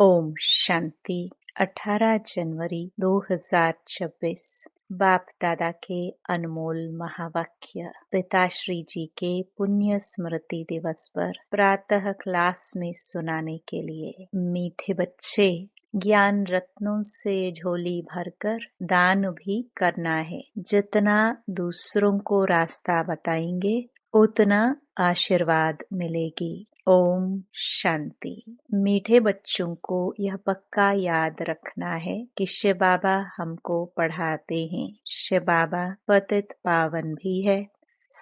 ओम शांति। 18 जनवरी 2026 बाप दादा के अनमोल महावाक्य। पिताश्री जी के पुण्य स्मृति दिवस पर प्रातः क्लास में सुनाने के लिए। मीठे बच्चे, ज्ञान रत्नों से झोली भरकर दान भी करना है। जितना दूसरों को रास्ता बताएंगे उतना आशीर्वाद मिलेगी। ओम शांति। मीठे बच्चों को यह पक्का याद रखना है कि शिव बाबा हमको पढ़ाते हैं। शिव बाबा पतित पावन भी है,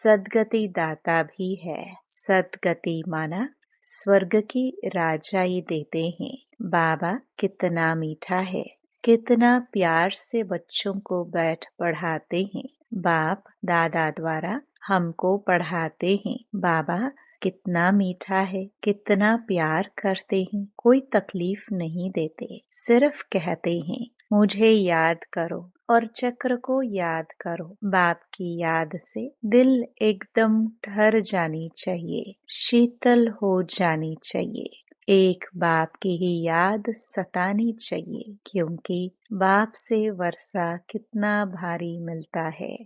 सद्गति दाता भी है। सद्गति माना स्वर्ग की राजाई देते हैं। बाबा कितना मीठा है, कितना प्यार से बच्चों को बैठ पढ़ाते हैं। बाप दादा द्वारा हमको पढ़ाते हैं। बाबा कितना मीठा है, कितना प्यार करते हैं। कोई तकलीफ नहीं देते, सिर्फ कहते हैं मुझे याद करो और चक्र को याद करो। बाप की याद से दिल एकदम ठहर जानी चाहिए, शीतल हो जानी चाहिए। एक बाप की ही याद सतानी चाहिए, क्योंकि बाप से वर्षा कितना भारी मिलता है।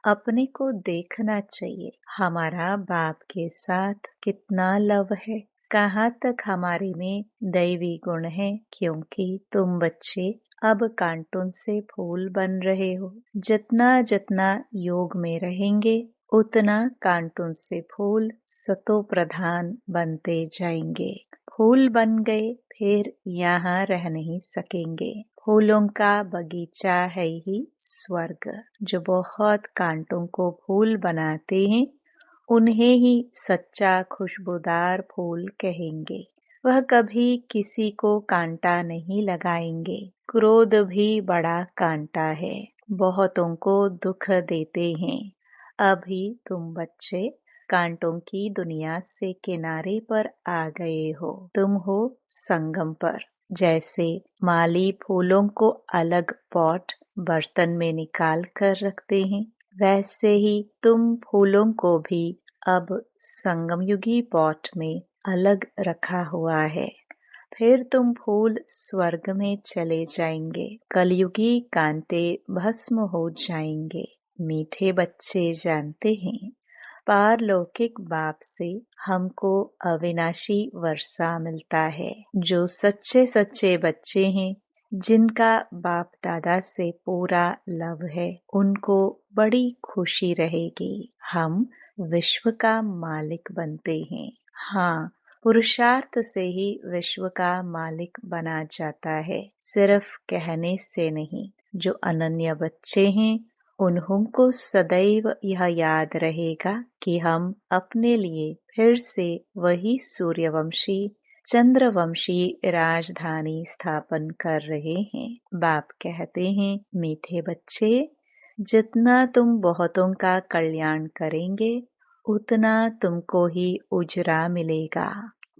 अपने को देखना चाहिए, हमारा बाप के साथ कितना लव है, कहाँ तक हमारे में दैवी गुण है। क्योंकि तुम बच्चे अब कार्टून से फूल बन रहे हो। जितना जितना योग में रहेंगे उतना कार्टून से फूल सतो प्रधान बनते जाएंगे। फूल बन गए फिर यहाँ रह नहीं सकेंगे। फूलों का बगीचा है ही स्वर्ग। जो बहुत कांटों को फूल बनाते हैं उन्हें ही सच्चा खुशबूदार फूल कहेंगे। वह कभी किसी को कांटा नहीं लगाएंगे। क्रोध भी बड़ा कांटा है, बहुतों को दुख देते हैं। अभी तुम बच्चे कांटों की दुनिया से किनारे पर आ गए हो। तुम हो संगम पर। जैसे माली फूलों को अलग पॉट बर्तन में निकाल कर रखते हैं, वैसे ही तुम फूलों को भी अब संगमयुगी पॉट में अलग रखा हुआ है। फिर तुम फूल स्वर्ग में चले जाएंगे। कलयुगी कांटे भस्म हो जाएंगे। मीठे बच्चे जानते हैं, पारलौकिक बाप से हमको अविनाशी वर्षा मिलता है। जो सच्चे सच्चे बच्चे हैं, जिनका बाप दादा से पूरा लव है, उनको बड़ी खुशी रहेगी। हम विश्व का मालिक बनते हैं। हाँ, पुरुषार्थ से ही विश्व का मालिक बना जाता है, सिर्फ कहने से नहीं। जो अनन्य बच्चे हैं उन्हों को सदैव यह याद रहेगा कि हम अपने लिए फिर से वही सूर्यवंशी चंद्रवंशी राजधानी स्थापन कर रहे हैं। बाप कहते हैं, मीठे बच्चे, जितना तुम बहुतों का कल्याण करेंगे उतना तुमको ही उजरा मिलेगा।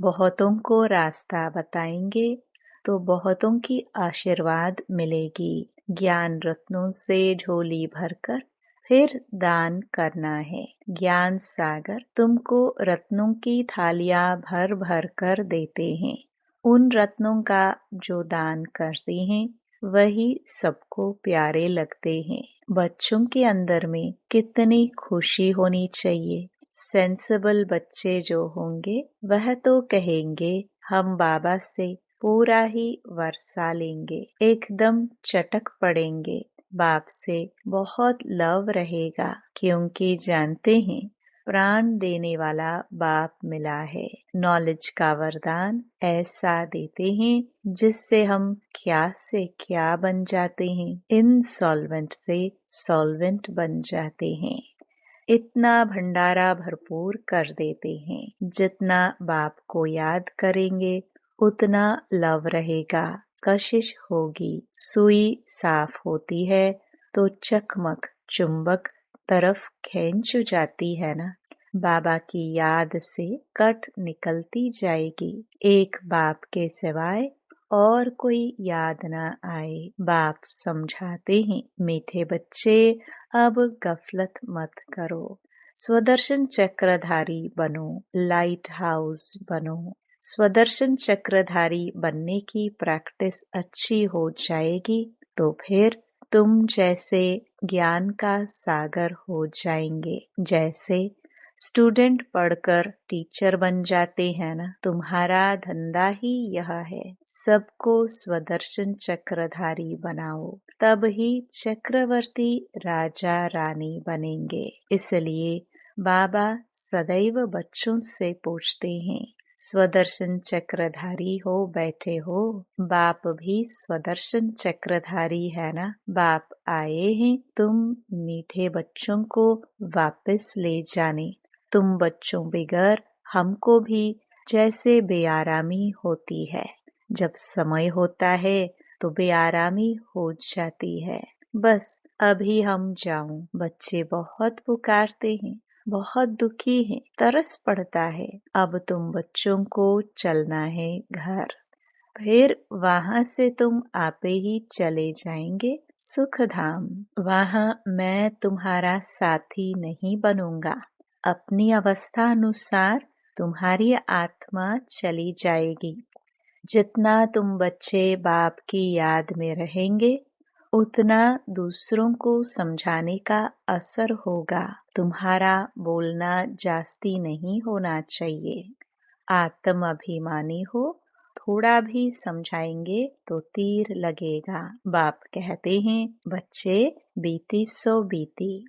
बहुतों को रास्ता बताएंगे तो बहुतों की आशीर्वाद मिलेगी। ज्ञान रत्नों से झोली भरकर फिर दान करना है। ज्ञान सागर तुमको रत्नों की थालियां भर भर कर देते हैं। उन रत्नों का जो दान करते हैं वही सबको प्यारे लगते हैं। बच्चों के अंदर में कितनी खुशी होनी चाहिए। सेंसिबल बच्चे जो होंगे वह तो कहेंगे हम बाबा से पूरा ही वर्षा लेंगे, एकदम चटक पड़ेंगे। बाप से बहुत लव रहेगा, क्योंकि जानते हैं प्राण देने वाला बाप मिला है। नॉलेज का वरदान ऐसा देते हैं जिससे हम क्या से क्या बन जाते हैं, इनसॉल्वेंट से सॉल्वेंट बन जाते हैं। इतना भंडारा भरपूर कर देते हैं। जितना बाप को याद करेंगे उतना लव रहेगा, कशिश होगी। सुई साफ होती है तो चकमक चुंबक तरफ खींच जाती है ना। बाबा की याद से कट निकलती जाएगी। एक बाप के सिवाय और कोई याद ना आए। बाप समझाते हैं, मीठे बच्चे, अब गफलत मत करो। स्वदर्शन चक्रधारी बनो, लाइट हाउस बनो। स्वदर्शन चक्रधारी बनने की प्रैक्टिस अच्छी हो जाएगी तो फिर तुम जैसे ज्ञान का सागर हो जाएंगे। जैसे स्टूडेंट पढ़कर टीचर बन जाते हैं ना, तुम्हारा धंधा ही यह है, सबको स्वदर्शन चक्रधारी बनाओ, तब ही चक्रवर्ती राजा रानी बनेंगे। इसलिए बाबा सदैव बच्चों से पूछते हैं, स्वदर्शन चक्रधारी हो बैठे हो? बाप भी स्वदर्शन चक्रधारी है ना? बाप आए हैं तुम मीठे बच्चों को वापस ले जाने। तुम बच्चों बगैर हमको भी जैसे बेआरामी होती है, जब समय होता है तो बेआरामी हो जाती है। बस अभी हम जाऊं, बच्चे बहुत पुकारते हैं, बहुत दुखी हैं, तरस पड़ता है। अब तुम बच्चों को चलना है घर, फिर वहां से तुम आपे ही चले जाएंगे सुख धाम। वहां मैं तुम्हारा साथी नहीं बनूंगा। अपनी अवस्था अनुसार तुम्हारी आत्मा चली जाएगी। जितना तुम बच्चे बाप की याद में रहेंगे, उतना दूसरों को समझाने का असर होगा। तुम्हारा बोलना जास्ती नहीं होना चाहिए। आत्म अभिमानी हो, थोड़ा भी समझाएंगे तो तीर लगेगा। बाप कहते हैं, बच्चे बीती सो बीती,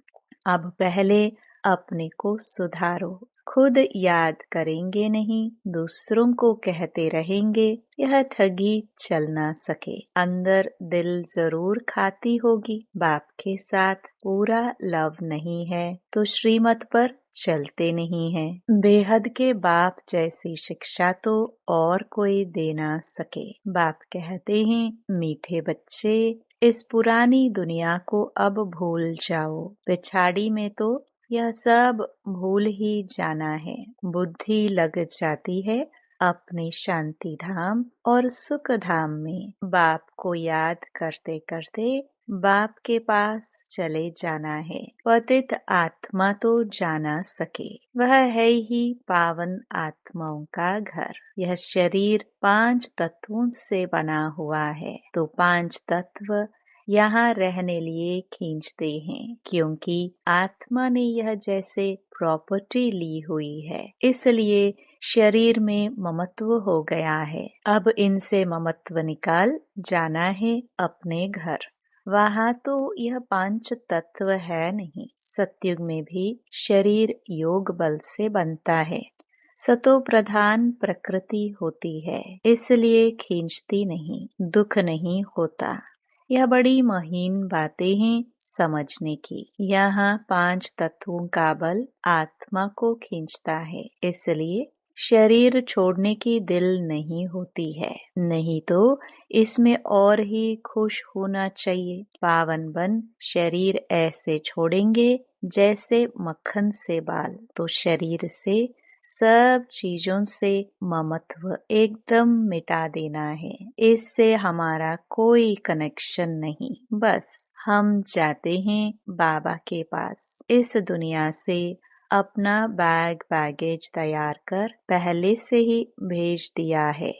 अब पहले अपने को सुधारो। खुद याद करेंगे नहीं, दूसरों को कहते रहेंगे, यह ठगी चल ना सके। अंदर दिल जरूर खाती होगी, बाप के साथ पूरा लव नहीं है तो श्रीमत पर चलते नहीं है। बेहद के बाप जैसी शिक्षा तो और कोई दे ना सके। बाप कहते हैं, मीठे बच्चे, इस पुरानी दुनिया को अब भूल जाओ। पिछाड़ी में तो यह सब भूल ही जाना है। बुद्धि लग जाती है अपने शांति धाम और सुख धाम में। बाप को याद करते करते बाप के पास चले जाना है। पतित आत्मा तो जाना सके, वह है ही पावन आत्माओं का घर। यह शरीर 5 तत्वों से बना हुआ है, तो 5 तत्व यहाँ रहने लिए खींचते हैं, क्योंकि आत्मा ने यह जैसे प्रॉपर्टी ली हुई है, इसलिए शरीर में ममत्व हो गया है। अब इनसे ममत्व निकाल जाना है अपने घर। वहाँ तो यह 5 तत्व है नहीं। सतयुग में भी शरीर योग बल से बनता है। सतो प्रधान प्रकृति होती है, इसलिए खींचती नहीं, दुख नहीं होता। यह बड़ी महीन बातें हैं समझने की। यहाँ 5 तत्वों का बल आत्मा को खींचता है, इसलिए शरीर छोड़ने की दिल नहीं होती है। नहीं तो इसमें और ही खुश होना चाहिए। पावन बन शरीर ऐसे छोड़ेंगे जैसे मक्खन से बाल, तो शरीर से सब चीजों से ममत्व एकदम मिटा देना है। इससे हमारा कोई कनेक्शन नहीं। बस हम जाते हैं बाबा के पास। इस दुनिया से अपना बैगेज तैयार कर पहले से ही भेज दिया है।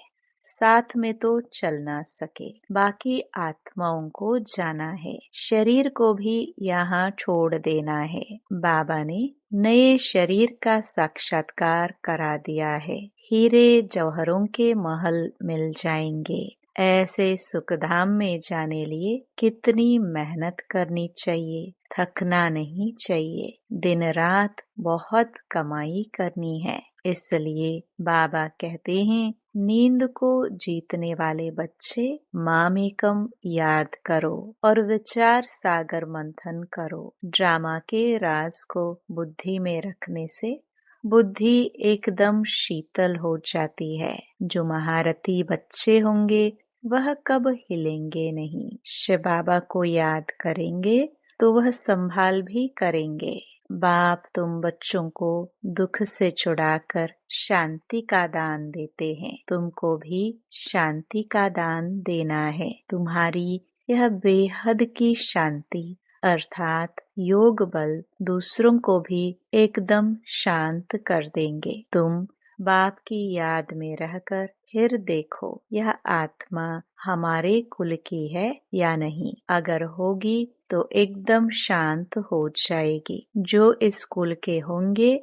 साथ में तो चल ना सके, बाकी आत्माओं को जाना है। शरीर को भी यहाँ छोड़ देना है। बाबा ने नए शरीर का साक्षात्कार करा दिया है। हीरे जौहरों के महल मिल जाएंगे। ऐसे सुखधाम में जाने लिए कितनी मेहनत करनी चाहिए, थकना नहीं चाहिए। दिन रात बहुत कमाई करनी है। इसलिए बाबा कहते हैं, नींद को जीतने वाले बच्चे मामेकम याद करो और विचार सागर मंथन करो। ड्रामा के राज को बुद्धि में रखने से बुद्धि एकदम शीतल हो जाती है। जो महारथी बच्चे होंगे वह कब हिलेंगे नहीं। शिव बाबा को याद करेंगे तो वह संभाल भी करेंगे। बाप तुम बच्चों को दुख से छुड़ाकर शांति का दान देते हैं। तुमको भी शांति का दान देना है। तुम्हारी यह बेहद की शांति अर्थात योग बल दूसरों को भी एकदम शांत कर देंगे। तुम बाप की याद में रहकर फिर देखो यह आत्मा हमारे कुल की है या नहीं। अगर होगी तो एकदम शांत हो जाएगी। जो इस कुल के होंगे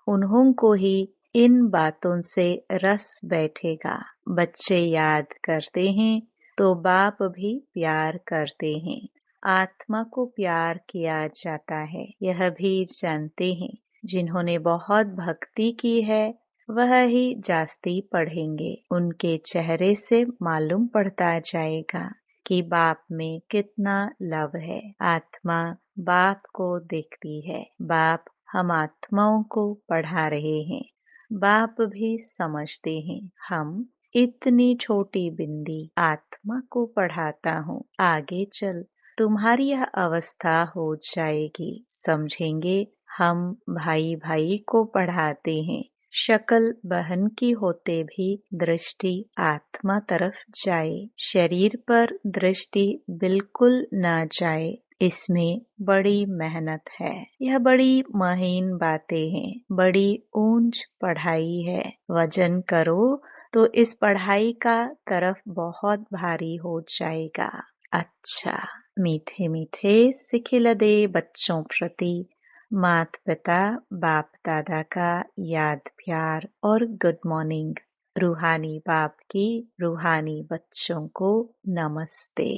उन्हों को ही इन बातों से रस बैठेगा। बच्चे याद करते हैं तो बाप भी प्यार करते हैं। आत्मा को प्यार किया जाता है, यह भी जानते हैं। जिन्होंने बहुत भक्ति की है वह ही जास्ती पढ़ेंगे। उनके चेहरे से मालूम पड़ता जाएगा कि बाप में कितना लव है। आत्मा बाप को देखती है। बाप हम आत्माओं को पढ़ा रहे हैं। बाप भी समझते हैं हम इतनी छोटी बिंदी आत्मा को पढ़ाता हूँ। आगे चल तुम्हारी यह अवस्था हो जाएगी। समझेंगे हम भाई भाई को पढ़ाते हैं। शक्ल बहन की होते भी दृष्टि आत्मा तरफ जाए। शरीर पर दृष्टि बिल्कुल न जाए। इसमें बड़ी मेहनत है। यह बड़ी महीन बातें हैं। बड़ी ऊंच पढ़ाई है। वजन करो तो इस पढ़ाई का तरफ बहुत भारी हो जाएगा। अच्छा, मीठे मीठे सिखिलदे बच्चों प्रति माता पिता बाप दादा का याद प्यार और गुड मॉर्निंग। रूहानी बाप की रूहानी बच्चों को नमस्ते।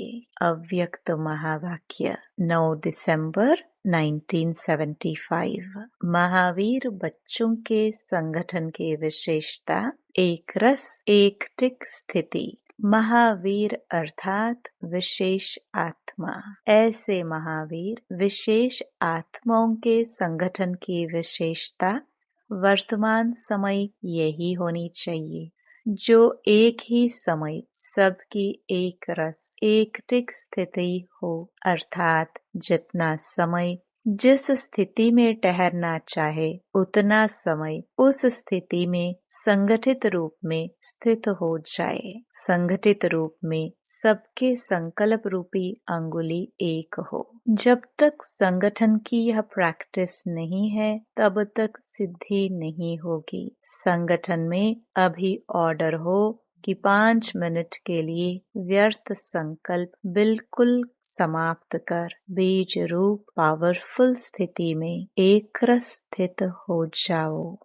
अव्यक्त महावाक्य 9 दिसंबर 1975। महावीर बच्चों के संगठन की विशेषता एक रस एक टिक स्थिति। महावीर अर्थात विशेष आत्मा। ऐसे महावीर विशेष आत्माओं के संगठन की विशेषता वर्तमान समय यही होनी चाहिए, जो एक ही समय सबकी एक रस एक टिक स्थिति हो। अर्थात जितना समय जिस स्थिति में ठहरना चाहे उतना समय उस स्थिति में संगठित रूप में स्थित हो जाए। संगठित रूप में सबके संकल्प रूपी अंगुली एक हो। जब तक संगठन की यह प्रैक्टिस नहीं है तब तक सिद्धि नहीं होगी। संगठन में अभी ऑर्डर हो कि 5 मिनट के लिए व्यर्थ संकल्प बिल्कुल समाप्त कर बीज रूप पावरफुल स्थिति में एक रस स्थित हो जाओ।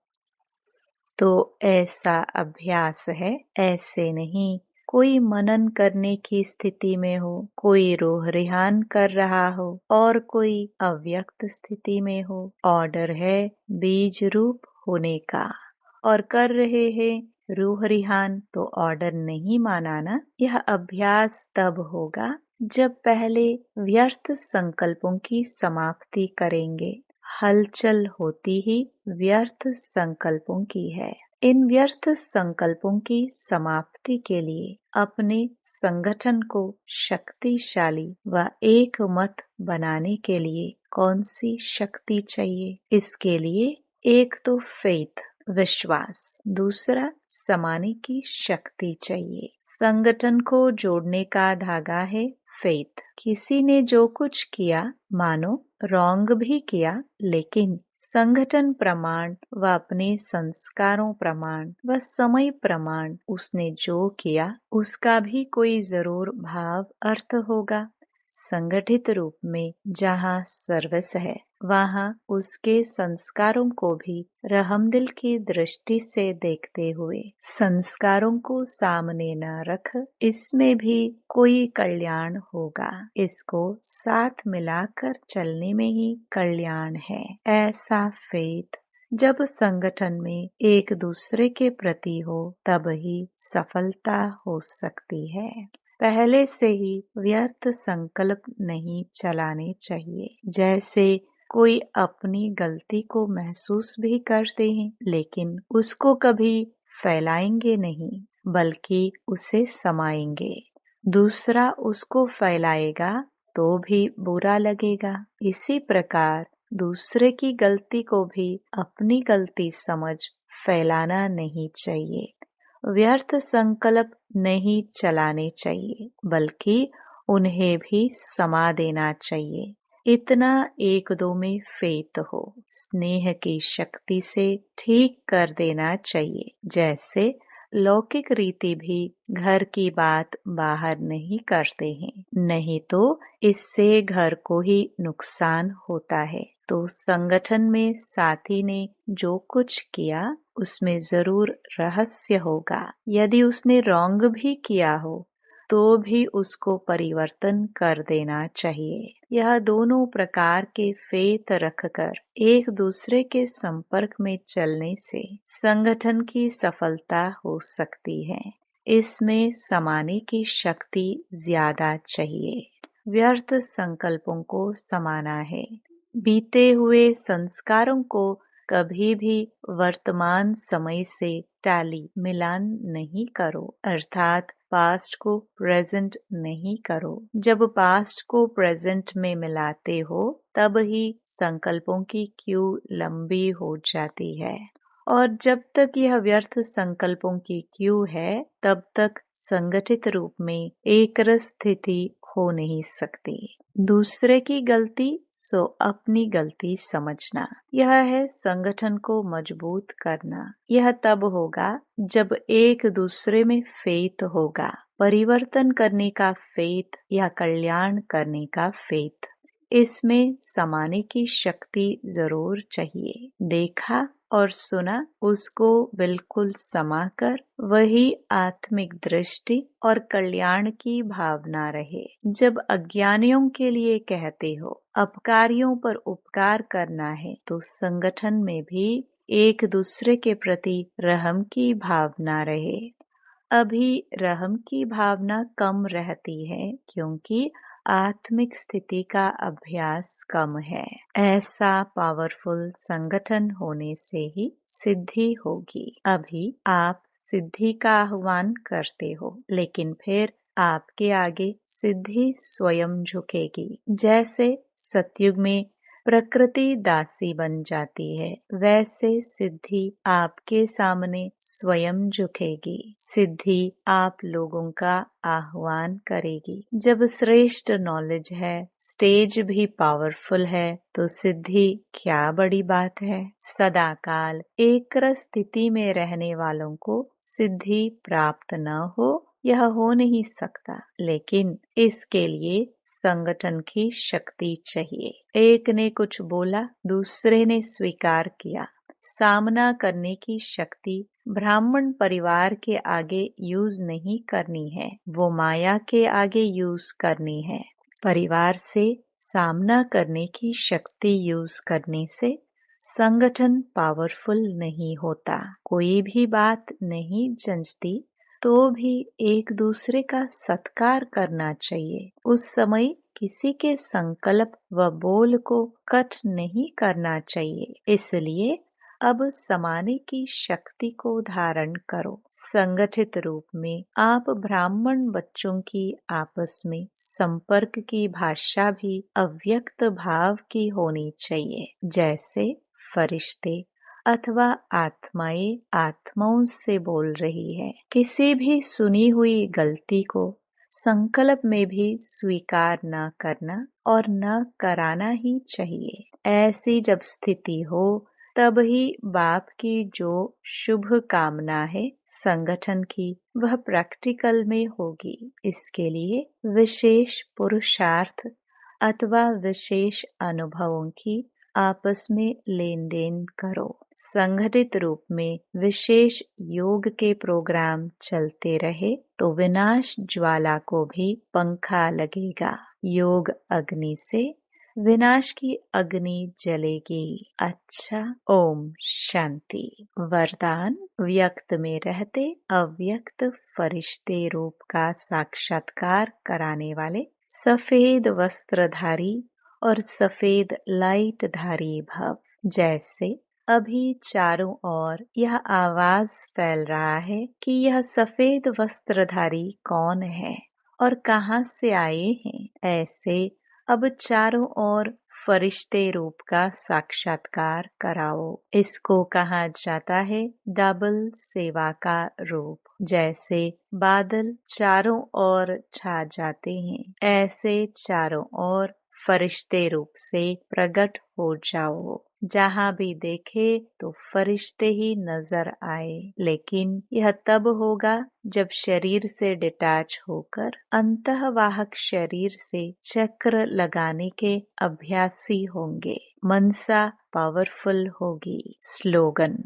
तो ऐसा अभ्यास है। ऐसे नहीं कोई मनन करने की स्थिति में हो, कोई रूह रिहान कर रहा हो और कोई अव्यक्त स्थिति में हो। ऑर्डर है बीज रूप होने का और कर रहे हैं रूह रिहान, तो ऑर्डर नहीं माना ना। यह अभ्यास तब होगा जब पहले व्यर्थ संकल्पों की समाप्ति करेंगे। हलचल होती ही व्यर्थ संकल्पों की है। इन व्यर्थ संकल्पों की समाप्ति के लिए अपने संगठन को शक्तिशाली व एक मत बनाने के लिए कौन सी शक्ति चाहिए? इसके लिए एक तो फेथ विश्वास, दूसरा समाने की शक्ति चाहिए। संगठन को जोड़ने का धागा है फेथ। किसी ने जो कुछ किया, मानो रॉन्ग भी किया, लेकिन संगठन प्रमाण व अपने संस्कारों प्रमाण व समय प्रमाण उसने जो किया उसका भी कोई जरूर भाव अर्थ होगा। संगठित रूप में जहाँ सर्विस है वहाँ उसके संस्कारों को भी रहमदिल की दृष्टि से देखते हुए संस्कारों को सामने न रख, इसमें भी कोई कल्याण होगा। इसको साथ मिलाकर चलने में ही कल्याण है। ऐसा फेथ जब संगठन में एक दूसरे के प्रति हो तब ही सफलता हो सकती है। पहले से ही व्यर्थ संकल्प नहीं चलाने चाहिए। जैसे कोई अपनी गलती को महसूस भी करते हैं लेकिन उसको कभी फैलाएंगे नहीं बल्कि उसे समाएंगे। दूसरा उसको फैलाएगा तो भी बुरा लगेगा। इसी प्रकार दूसरे की गलती को भी अपनी गलती समझ फैलाना नहीं चाहिए। व्यर्थ संकल्प नहीं चलाने चाहिए बल्कि उन्हें भी समा देना चाहिए। इतना एक दो में फेत हो। स्नेह की शक्ति से ठीक कर देना चाहिए। जैसे लौकिक रीति भी घर की बात बाहर नहीं करते हैं, नहीं तो इससे घर को ही नुकसान होता है। तो संगठन में साथी ने जो कुछ किया उसमें जरूर रहस्य होगा। यदि उसने रॉन्ग भी किया हो तो भी उसको परिवर्तन कर देना चाहिए। यह दोनों प्रकार के फेत रखकर एक दूसरे के संपर्क में चलने से संगठन की सफलता हो सकती है। इसमें समाने की शक्ति ज्यादा चाहिए। व्यर्थ संकल्पों को समाना है। बीते हुए संस्कारों को कभी भी वर्तमान समय से टाली मिलान नहीं करो, अर्थात पास्ट को प्रेजेंट नहीं करो। जब पास्ट को प्रेजेंट में मिलाते हो तब ही संकल्पों की क्यू लंबी हो जाती है, और जब तक यह व्यर्थ संकल्पों की क्यू है तब तक संगठित रूप में एक रस स्थिति हो नहीं सकती। दूसरे की गलती सो अपनी गलती समझना, यह है संगठन को मजबूत करना। यह तब होगा जब एक दूसरे में फेथ होगा, परिवर्तन करने का फेथ या कल्याण करने का फेथ। इसमें समाने की शक्ति जरूर चाहिए। देखा और सुना उसको बिल्कुल समाकर वही आत्मिक दृष्टि और कल्याण की भावना रहे। जब अज्ञानियों के लिए कहते हो अपकारियों पर उपकार करना है तो संगठन में भी एक दूसरे के प्रति रहम की भावना रहे। अभी रहम की भावना कम रहती है क्योंकि आत्मिक स्थिति का अभ्यास कम है। ऐसा पावरफुल संगठन होने से ही सिद्धि होगी। अभी आप सिद्धि का आह्वान करते हो, लेकिन फिर आपके आगे सिद्धि स्वयं झुकेगी। जैसे सतयुग में प्रकृति दासी बन जाती है, वैसे सिद्धि आपके सामने स्वयं झुकेगी। सिद्धि आप लोगों का आह्वान करेगी। जब श्रेष्ठ नॉलेज है, स्टेज भी पावरफुल है, तो सिद्धि क्या बड़ी बात है। सदाकाल एक रस स्थिति में रहने वालों को सिद्धि प्राप्त न हो, यह हो नहीं सकता। लेकिन इसके लिए संगठन की शक्ति चाहिए। एक ने कुछ बोला, दूसरे ने स्वीकार किया। सामना करने की शक्ति ब्राह्मण परिवार के आगे यूज नहीं करनी है, वो माया के आगे यूज करनी है। परिवार से सामना करने की शक्ति यूज करने से संगठन पावरफुल नहीं होता। कोई भी बात नहीं जंचती तो भी एक दूसरे का सत्कार करना चाहिए। उस समय किसी के संकल्प व बोल को कट नहीं करना चाहिए। इसलिए अब समाने की शक्ति को धारण करो। संगठित रूप में आप ब्राह्मण बच्चों की आपस में संपर्क की भाषा भी अव्यक्त भाव की होनी चाहिए। जैसे फरिश्ते अथवा आत्माएं आत्माओं से बोल रही है। किसी भी सुनी हुई गलती को संकल्प में भी स्वीकार न करना और न कराना ही चाहिए। ऐसी जब स्थिति हो तब ही बाप की जो शुभ कामना है संगठन की, वह प्रैक्टिकल में होगी। इसके लिए विशेष पुरुषार्थ अथवा विशेष अनुभवों की आपस में लेन देन करो। संगठित रूप में विशेष योग के प्रोग्राम चलते रहे तो विनाश ज्वाला को भी पंखा लगेगा। योग अग्नि से विनाश की अग्नि जलेगी। अच्छा, ओम शांति। वरदान, व्यक्त में रहते अव्यक्त फरिश्ते रूप का साक्षात्कार कराने वाले सफेद वस्त्रधारी और सफेद लाइट धारी भव। जैसे अभी चारों ओर यह आवाज फैल रहा है कि यह सफेद वस्त्रधारी कौन है और कहाँ से आए हैं, ऐसे अब चारों ओर फरिश्ते रूप का साक्षात्कार कराओ। इसको कहा जाता है डबल सेवा का रूप। जैसे बादल चारों ओर छा जाते हैं, ऐसे चारों ओर फरिश्ते रूप से प्रकट हो जाओ। जहाँ भी देखे तो फरिश्ते ही नजर आए, लेकिन यह तब होगा जब शरीर से डिटैच होकर अंतःवाहक शरीर से चक्र लगाने के अभ्यासी होंगे। मनसा पावरफुल होगी। स्लोगन: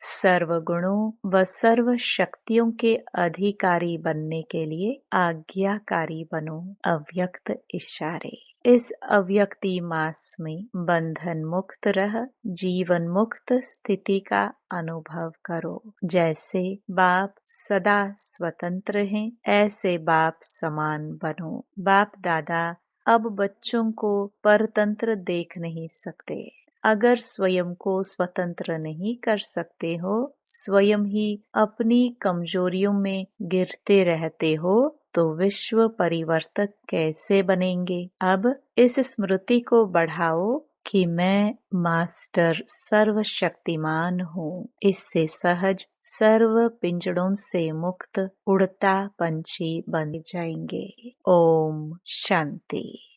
सर्वगुणों व सर्व शक्तियों के अधिकारी बनने के लिए आज्ञाकारी बनो। अव्यक्त इशारे। इस अव्यक्ति मास में बंधन मुक्त रह जीवन मुक्त स्थिति का अनुभव करो। जैसे बाप सदा स्वतंत्र हैं, ऐसे बाप समान बनो। बाप दादा अब बच्चों को परतंत्र देख नहीं सकते। अगर स्वयं को स्वतंत्र नहीं कर सकते हो, स्वयं ही अपनी कमजोरियों में गिरते रहते हो, तो विश्व परिवर्तक कैसे बनेंगे। अब इस स्मृति को बढ़ाओ कि मैं मास्टर सर्वशक्तिमान हूँ। इससे सहज सर्व पिंजड़ों से मुक्त उड़ता पंछी बन जाएंगे। ओम शांति।